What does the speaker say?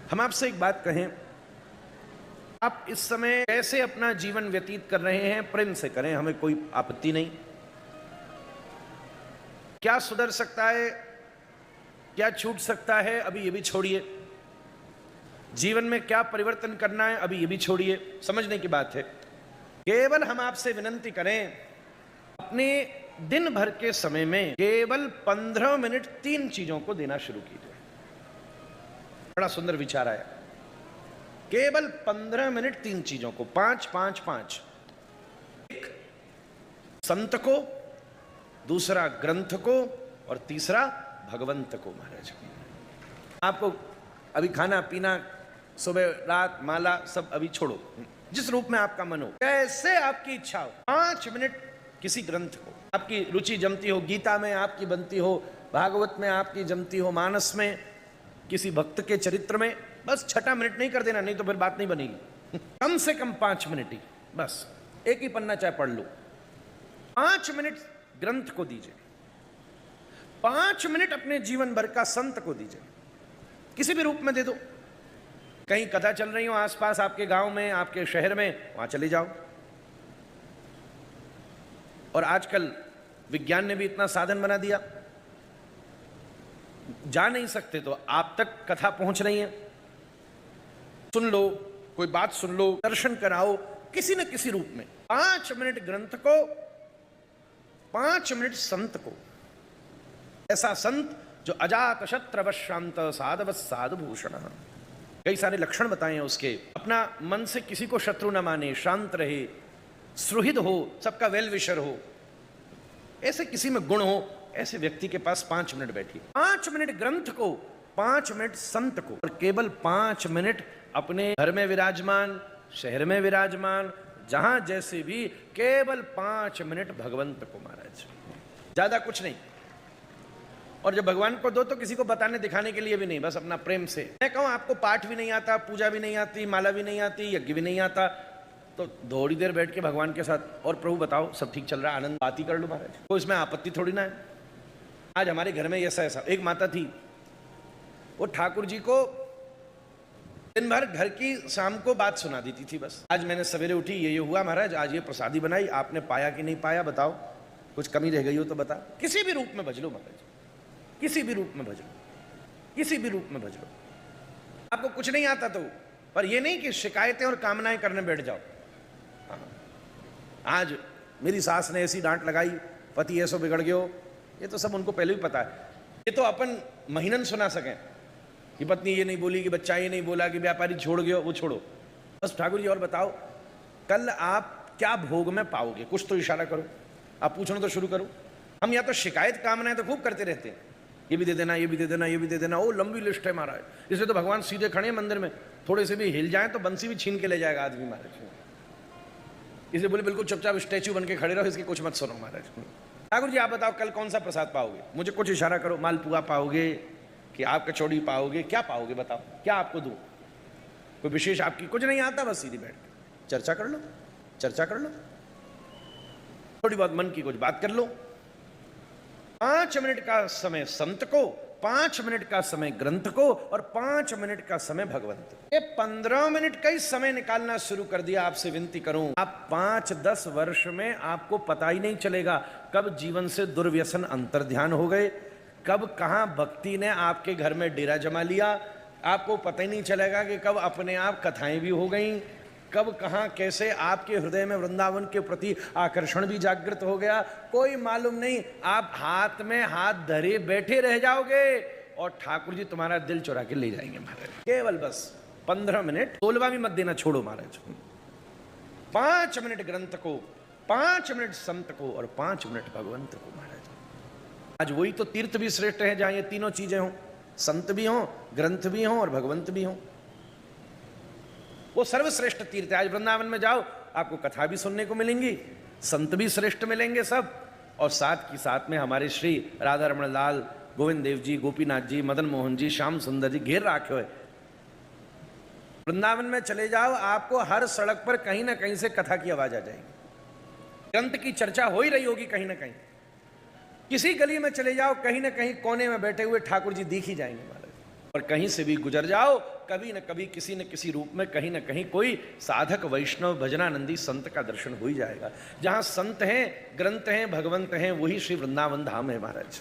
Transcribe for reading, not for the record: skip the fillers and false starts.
हम आपसे एक बात कहें, आप इस समय कैसे अपना जीवन व्यतीत कर रहे हैं, प्रेम से करें, हमें कोई आपत्ति नहीं। क्या सुधर सकता है, क्या छूट सकता है, अभी ये भी छोड़िए। जीवन में क्या परिवर्तन करना है, अभी ये भी छोड़िए, समझने की बात है। केवल हम आपसे विनंती करें, अपने दिन भर के समय में केवल 15 मिनट 3 चीजों को देना शुरू कीजिए। बड़ा सुंदर विचार आया। केवल 15 मिनट 3 चीजों को, 5 5 5। एक संत को, दूसरा ग्रंथ को, और तीसरा भगवंत को। महाराज आपको अभी खाना पीना, सुबह रात माला सब अभी छोड़ो, जिस रूप में आपका मन हो, कैसे आपकी इच्छा हो, 5 मिनट किसी ग्रंथ को, आपकी रुचि जमती हो, गीता में आपकी बनती हो, भागवत में आपकी जमती हो, मानस में किसी भक्त के चरित्र में, बस 6 मिनट नहीं कर देना, नहीं तो फिर बात नहीं बनेगी। कम से कम 5 मिनट ही, बस एक ही पन्ना चाहे पढ़ लो। 5 मिनट ग्रंथ को दीजिए, 5 मिनट अपने जीवन भर का संत को दीजिए, किसी भी रूप में दे दो। कहीं कथा चल रही हो आसपास आपके गांव में, आपके शहर में, वहां चले जाओ। और आजकल विज्ञान ने भी इतना साधन बना दिया, जा नहीं सकते तो आप तक कथा पहुंच रही है, सुन लो, कोई बात सुन लो, दर्शन कराओ, किसी न किसी रूप में। 5 मिनट ग्रंथ को, 5 मिनट संत को। ऐसा संत जो अजात शत्रव शांत साधव साधुभूषण, कई सारे लक्षण बताए हैं उसके। अपना मन से किसी को शत्रु न माने, शांत रहे, सुहृद हो, सबका वेल विशर हो, ऐसे किसी में गुण हो, ऐसे व्यक्ति के पास 5 मिनट बैठिए। 5 मिनट ग्रंथ को, 5 मिनट संत को, और केवल 5 मिनट अपने घर में विराजमान, शहर में विराजमान, जहां जैसे भी, केवल 5 मिनट भगवंत को। महाराज ज्यादा कुछ नहीं। और जब भगवान को दो तो किसी को बताने दिखाने के लिए भी नहीं, बस अपना प्रेम से। मैं कहूं आपको पाठ भी नहीं आता, पूजा भी नहीं आती, माला भी नहीं आती, यज्ञ भी नहीं आता, तो थोड़ी देर बैठ के भगवान के साथ, और प्रभु बताओ सब ठीक चल रहा है, आनंद, बात ही कर लो महाराज, तो इसमें आपत्ति थोड़ी ना है। आज हमारे घर में ऐसा ऐसा एक माता थी, वो ठाकुर जी को दिन भर घर की शाम को बात सुना देती थी बस। आज मैंने सवेरे उठी, ये हुआ महाराज, आज ये प्रसादी बनाई, आपने पाया कि नहीं पाया, बताओ, कुछ कमी रह गई हो तो बता। किसी भी रूप में भज लो महाराज, किसी भी रूप में भज लो, किसी भी रूप में भज लो। आपको कुछ नहीं आता तो, पर ये नहीं कि शिकायतें और कामनाएं करने बैठ जाओ। हाँ, आज मेरी सास ने ऐसी डांट लगाई, पति ऐसा बिगड़ गयो, ये तो सब उनको पहले भी पता है। ये तो अपन महीनन सुना सकें कि पत्नी ये नहीं बोली, कि बच्चा ये नहीं बोला, कि व्यापारी छोड़ गयो, वो छोड़ो। बस ठाकुर जी और बताओ, कल आप क्या भोग में पाओगे, कुछ तो इशारा करो, आप पूछना तो शुरू करो। हम या तो शिकायत कामनाएं तो खूब करते रहते हैं, ये भी दे देना, ये भी दे देना, ये भी दे देना, ओ लंबी लिस्ट है महाराज। इसलिए तो भगवान सीधे खड़े हैं मंदिर में, थोड़े से भी हिल जाए तो बंसी भी छीन के ले जाएगा आदमी महाराज। इसलिए बोले बिल्कुल चुपचाप स्टैच्यू बन के खड़े रहो, इसकी कुछ मत सुनो महाराज। ठाकुर जी आप बताओ कल कौन सा प्रसाद पाओगे, मुझे कुछ इशारा करो, मालपुआ पाओगे कि आप कचौड़ी पाओगे, क्या पाओगे बताओ, क्या आपको दूं, कोई विशेष आपकी कुछ नहीं आता, बस सीधी बैठ के चर्चा कर लो, चर्चा कर लो, थोड़ी बहुत मन की कुछ बात कर लो। 5 मिनट का समय संत को, 5 मिनट का समय ग्रंथ को, और 5 मिनट का समय भगवंत को। ये 15 मिनट का ही समय निकालना शुरू कर दिया। आपसे विनती करूं, आप 5-10 वर्ष में आपको पता ही नहीं चलेगा कब जीवन से दुर्व्यसन अंतर्ध्यान हो गए, कब कहां भक्ति ने आपके घर में डेरा जमा लिया, आपको पता ही नहीं चलेगा कि कब अपने आप कथाएं भी हो गई, कब कहां कैसे आपके हृदय में वृंदावन के प्रति आकर्षण भी जागृत हो गया, कोई मालूम नहीं। आप हाथ में हाथ धरे बैठे रह जाओगे और ठाकुर जी तुम्हारा दिल चुरा के ले जाएंगे महाराज। केवल बस 15 मिनट, 16वां भी मत देना, छोड़ो महाराज। 5 मिनट ग्रंथ को, 5 मिनट संत को, और 5 मिनट भगवंत को महाराज। आज वही तो तीर्थ भी श्रेष्ठ है जहां ये तीनों चीजें हों, संत भी हों, ग्रंथ भी हों, और भगवंत भी हों। वो सर्वश्रेष्ठ तीर्थ है। आज वृंदावन में जाओ, आपको कथा भी सुनने को मिलेंगी, संत भी श्रेष्ठ मिलेंगे सब, और साथ की साथ में हमारे श्री राधा रमण लाल, गोविंद देव जी, गोपीनाथ जी, मदन मोहन जी, श्याम सुंदर जी घेर राखे हुए। वृंदावन में चले जाओ, आपको हर सड़क पर कहीं ना कहीं से कथा की आवाज आ जाएगी, ग्रंथ की चर्चा हो ही रही होगी कहीं ना कहीं। किसी गली में चले जाओ, कहीं ना कहीं कोने में बैठे हुए ठाकुर जी दिख ही जाएंगे महाराज। और कहीं से भी गुजर जाओ, कभी न कभी किसी न किसी रूप में कहीं न कहीं कोई साधक वैष्णव भजनानंदी संत का दर्शन हो ही जाएगा। जहां संत हैं, ग्रंथ हैं, भगवंत हैं, वही श्री वृंदावन धाम है महाराज।